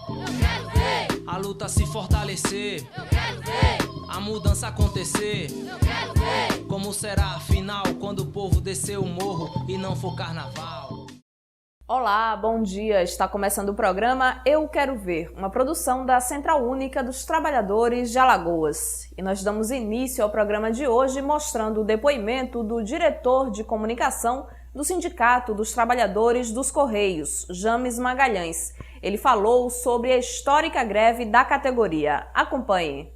Eu quero ver. A luta se fortalecer, Eu quero ver. a mudança acontecer. Eu quero ver. Como será afinal quando o povo descer o morro e não for carnaval? Olá, bom dia. Está começando o programa Eu Quero Ver, uma produção da Central Única dos Trabalhadores de Alagoas. E nós damos início ao programa de hoje mostrando o depoimento do diretor de comunicação do Sindicato dos Trabalhadores dos Correios, James Magalhães. Ele falou sobre a histórica greve da categoria. Acompanhe.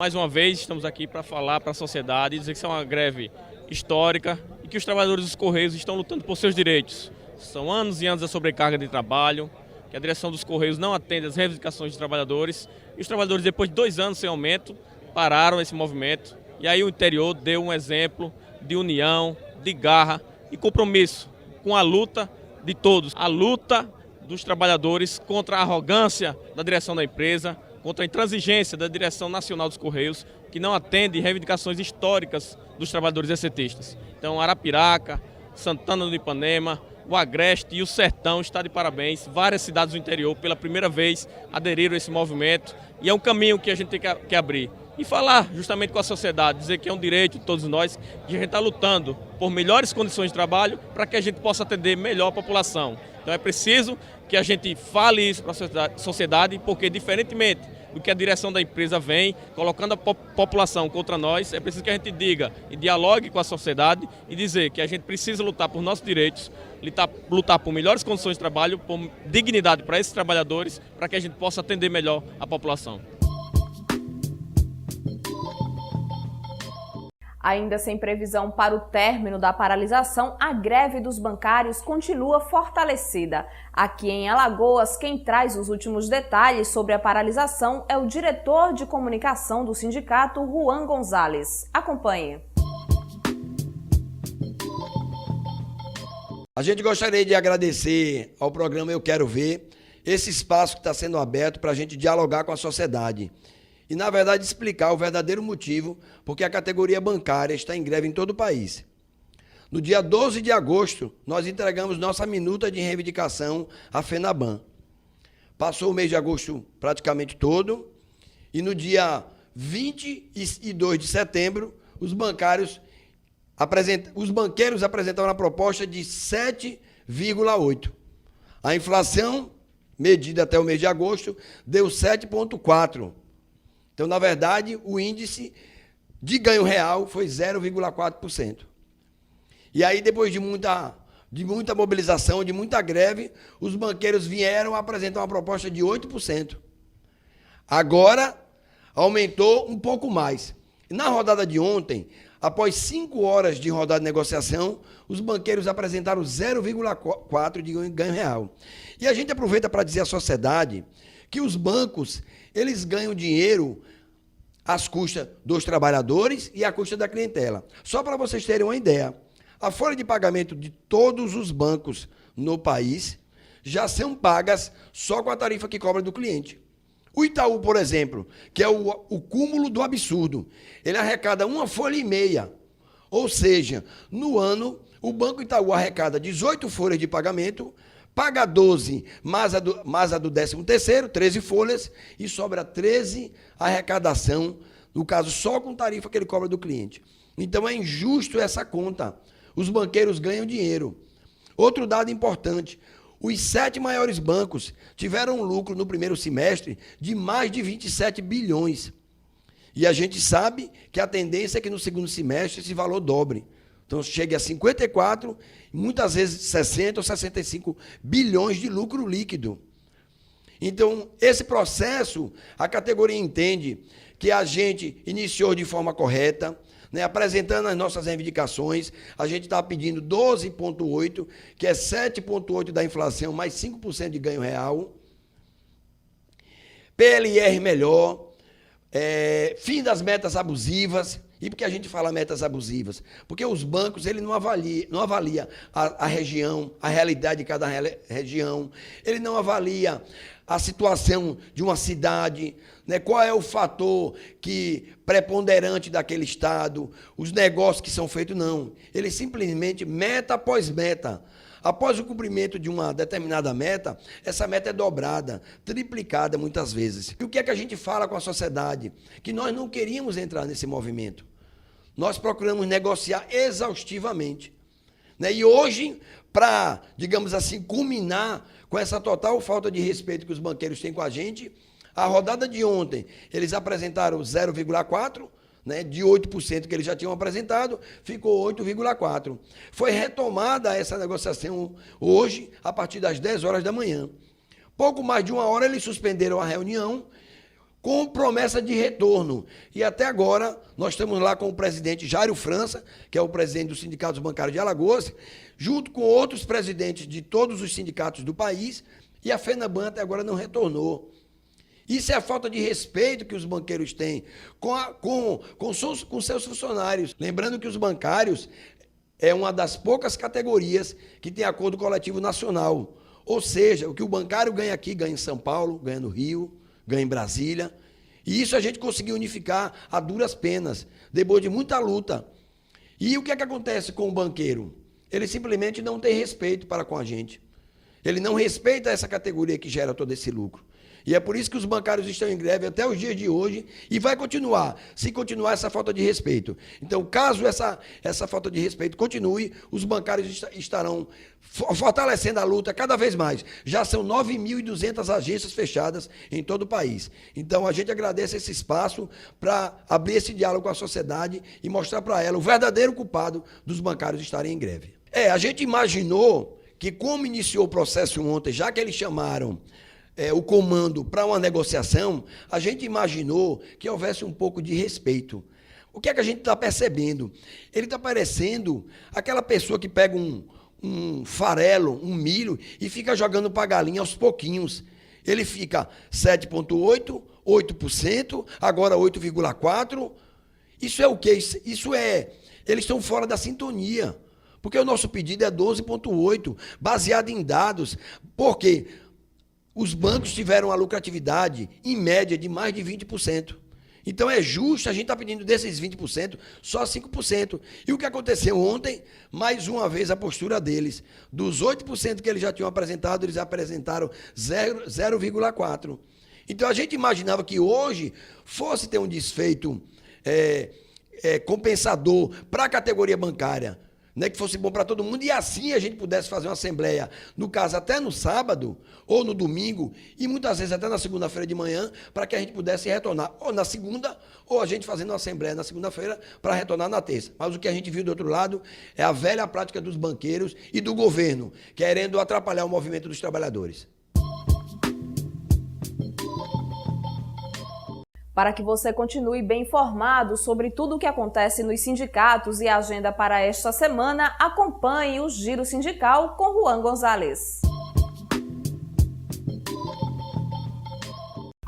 Mais uma vez, estamos aqui para falar para a sociedade, dizer que isso é uma greve histórica e que os trabalhadores dos Correios estão lutando por seus direitos. São anos e anos de sobrecarga de trabalho, que a direção dos Correios não atende às reivindicações dos trabalhadores. E os trabalhadores, depois de 2 anos sem aumento, pararam esse movimento. E aí o interior deu um exemplo de união, de garra e compromisso com a luta de todos. A luta dos trabalhadores contra a arrogância da direção da empresa, contra a intransigência da direção nacional dos Correios, que não atende reivindicações históricas dos trabalhadores excetistas. Então, Arapiraca, Santana do Ipanema, o Agreste e o Sertão está de parabéns. Várias cidades do interior, pela primeira vez, aderiram a esse movimento. E é um caminho que a gente tem que abrir. E falar justamente com a sociedade, dizer que é um direito de todos nós, que a gente está lutando por melhores condições de trabalho para que a gente possa atender melhor a população. Então é preciso que a gente fale isso para a sociedade, porque diferentemente do que a direção da empresa vem colocando a população contra nós, é preciso que a gente diga e dialogue com a sociedade e dizer que a gente precisa lutar por nossos direitos, lutar por melhores condições de trabalho, por dignidade para esses trabalhadores, para que a gente possa atender melhor a população. Ainda sem previsão para o término da paralisação, a greve dos bancários continua fortalecida. Aqui em Alagoas, quem traz os últimos detalhes sobre a paralisação é o diretor de comunicação do sindicato, Juan Gonzalez. Acompanhe. A gente gostaria de agradecer ao programa Eu Quero Ver esse espaço que está sendo aberto para a gente dialogar com a sociedade. E, na verdade, explicar o verdadeiro motivo porque a categoria bancária está em greve em todo o país. No dia 12 de agosto, nós entregamos nossa minuta de reivindicação à FENABAN. Passou o mês de agosto praticamente todo e no dia 22 de setembro, os banqueiros apresentaram a proposta de 7,8. A inflação, medida até o mês de agosto, deu 7,4%. Então, na verdade, o índice de ganho real foi 0,4%. E aí, depois de muita mobilização, de muita greve, os banqueiros vieram apresentar uma proposta de 8%. Agora, aumentou um pouco mais. Na rodada de ontem, após 5 horas de rodada de negociação, os banqueiros apresentaram 0,4% de ganho real. E a gente aproveita para dizer à sociedade que os bancos, eles ganham dinheiro às custas dos trabalhadores e à custa da clientela. Só para vocês terem uma ideia, a folha de pagamento de todos os bancos no país já são pagas só com a tarifa que cobra do cliente. O Itaú, por exemplo, que é o cúmulo do absurdo, ele arrecada 1,5 folha. Ou seja, no ano, o Banco Itaú arrecada 18 folhas de pagamento, paga 12, mais a do 13º, 13 folhas, e sobra 13 arrecadação, no caso só com tarifa que ele cobra do cliente. Então é injusto essa conta. Os banqueiros ganham dinheiro. Outro dado importante, os 7 maiores bancos tiveram um lucro no primeiro semestre de mais de 27 bilhões. E a gente sabe que a tendência é que no segundo semestre esse valor dobre. Então, chegue a 54, muitas vezes 60 ou 65 bilhões de lucro líquido. Então, esse processo, a categoria entende que a gente iniciou de forma correta, né, apresentando as nossas reivindicações. A gente está pedindo 12,8, que é 7,8 da inflação, mais 5% de ganho real. PLR melhor, fim das metas abusivas. E por que a gente fala metas abusivas? Porque os bancos ele não avalia a região, a realidade de cada região, ele não avalia a situação de uma cidade, né? Qual é o fator preponderante daquele estado, os negócios que são feitos, não. Ele simplesmente, meta após meta, Após o cumprimento de uma determinada meta, essa meta é dobrada, triplicada muitas vezes. E o que é que a gente fala com a sociedade? Que nós não queríamos entrar nesse movimento. Nós procuramos negociar exaustivamente. Né? E hoje, para, digamos assim, culminar com essa total falta de respeito que os banqueiros têm com a gente, a rodada de ontem, eles apresentaram 0,4%, né, de 8% que eles já tinham apresentado, ficou 8,4%. Foi retomada essa negociação hoje, a partir das 10 horas da manhã. Pouco mais de uma hora eles suspenderam a reunião com promessa de retorno. E até agora nós estamos lá com o presidente Jairo França, que é o presidente do Sindicato Bancário de Alagoas, junto com outros presidentes de todos os sindicatos do país, e a FENABAN até agora não retornou. Isso é a falta de respeito que os banqueiros têm com seus funcionários. Lembrando que os bancários é uma das poucas categorias que tem acordo coletivo nacional. Ou seja, o que o bancário ganha aqui, ganha em São Paulo, ganha no Rio, ganha em Brasília. E isso a gente conseguiu unificar a duras penas, depois de muita luta. E o que é que acontece com o banqueiro? Ele simplesmente não tem respeito para com a gente. Ele não respeita essa categoria que gera todo esse lucro. E é por isso que os bancários estão em greve até os dias de hoje e vai continuar, se continuar essa falta de respeito. Então, caso essa falta de respeito continue, os bancários estarão fortalecendo a luta cada vez mais. Já são 9.200 agências fechadas em todo o país. Então, a gente agradece esse espaço para abrir esse diálogo com a sociedade e mostrar para ela o verdadeiro culpado dos bancários estarem em greve. A gente imaginou que, como iniciou o processo ontem, já que eles chamaram o comando para uma negociação, a gente imaginou que houvesse um pouco de respeito. O que é que a gente está percebendo? Ele está parecendo aquela pessoa que pega um farelo, um milho, e fica jogando para a galinha aos pouquinhos. Ele fica 7,8%, 8%, agora 8,4%. Isso é o quê? Eles estão fora da sintonia, porque o nosso pedido é 12,8%, baseado em dados. Por quê? Os bancos tiveram uma lucratividade, em média, de mais de 20%. Então, é justo a gente estar pedindo desses 20%, só 5%. E o que aconteceu ontem, mais uma vez, a postura deles. Dos 8% que eles já tinham apresentado, eles apresentaram 0,4%. Então, a gente imaginava que hoje fosse ter um desfeito compensador para a categoria bancária, né, que fosse bom para todo mundo, e assim a gente pudesse fazer uma assembleia, no caso até no sábado, ou no domingo, e muitas vezes até na segunda-feira de manhã, para que a gente pudesse retornar, ou na segunda, ou a gente fazendo uma assembleia na segunda-feira, para retornar na terça. Mas o que a gente viu do outro lado é a velha prática dos banqueiros e do governo, querendo atrapalhar o movimento dos trabalhadores. Para que você continue bem informado sobre tudo o que acontece nos sindicatos e a agenda para esta semana, acompanhe o Giro Sindical com Juan Gonzalez.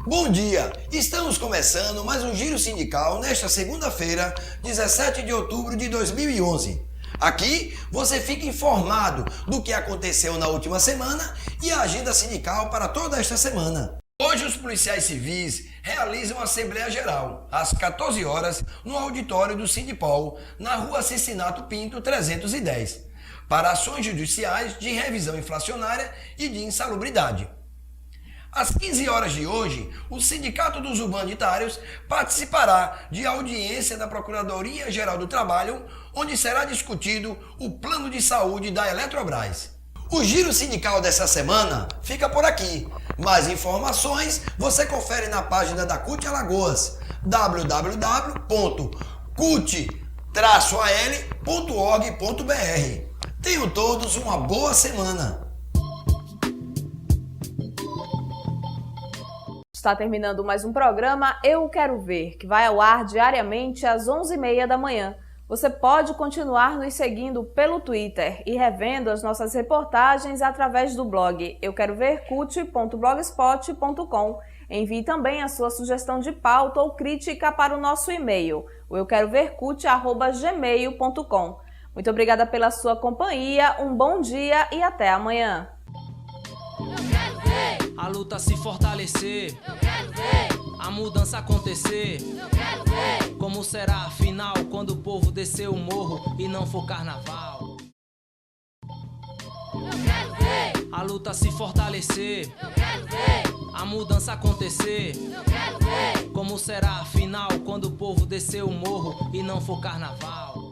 Bom dia! Estamos começando mais um Giro Sindical nesta segunda-feira, 17 de outubro de 2011. Aqui você fica informado do que aconteceu na última semana e a agenda sindical para toda esta semana. Hoje os policiais civis realizam a Assembleia Geral, às 14 horas, no auditório do Sindipol, na rua Cincinato Pinto 310, para ações judiciais de revisão inflacionária e de insalubridade. Às 15 horas de hoje, o Sindicato dos Humanitários participará de audiência da Procuradoria-Geral do Trabalho, onde será discutido o plano de saúde da Eletrobras. O Giro Sindical dessa semana fica por aqui. Mais informações você confere na página da CUT Alagoas, www.cut-al.org.br. Tenham todos uma boa semana. Está terminando mais um programa Eu Quero Ver, que vai ao ar diariamente às 11h30 da manhã. Você pode continuar nos seguindo pelo Twitter e revendo as nossas reportagens através do blog euquerovercut.blogspot.com. Envie também a sua sugestão de pauta ou crítica para o nosso e-mail, o euquerovercut@gmail.com. Muito obrigada pela sua companhia, um bom dia e até amanhã. Eu quero ver. A luta se fortalecer, Eu quero ver. a mudança acontecer. Eu quero ver. Como será afinal quando o povo descer o morro e não for carnaval? Eu A luta se fortalecer, Eu quero ver. a mudança acontecer. Eu quero ver. Como será afinal quando o povo descer o morro e não for carnaval?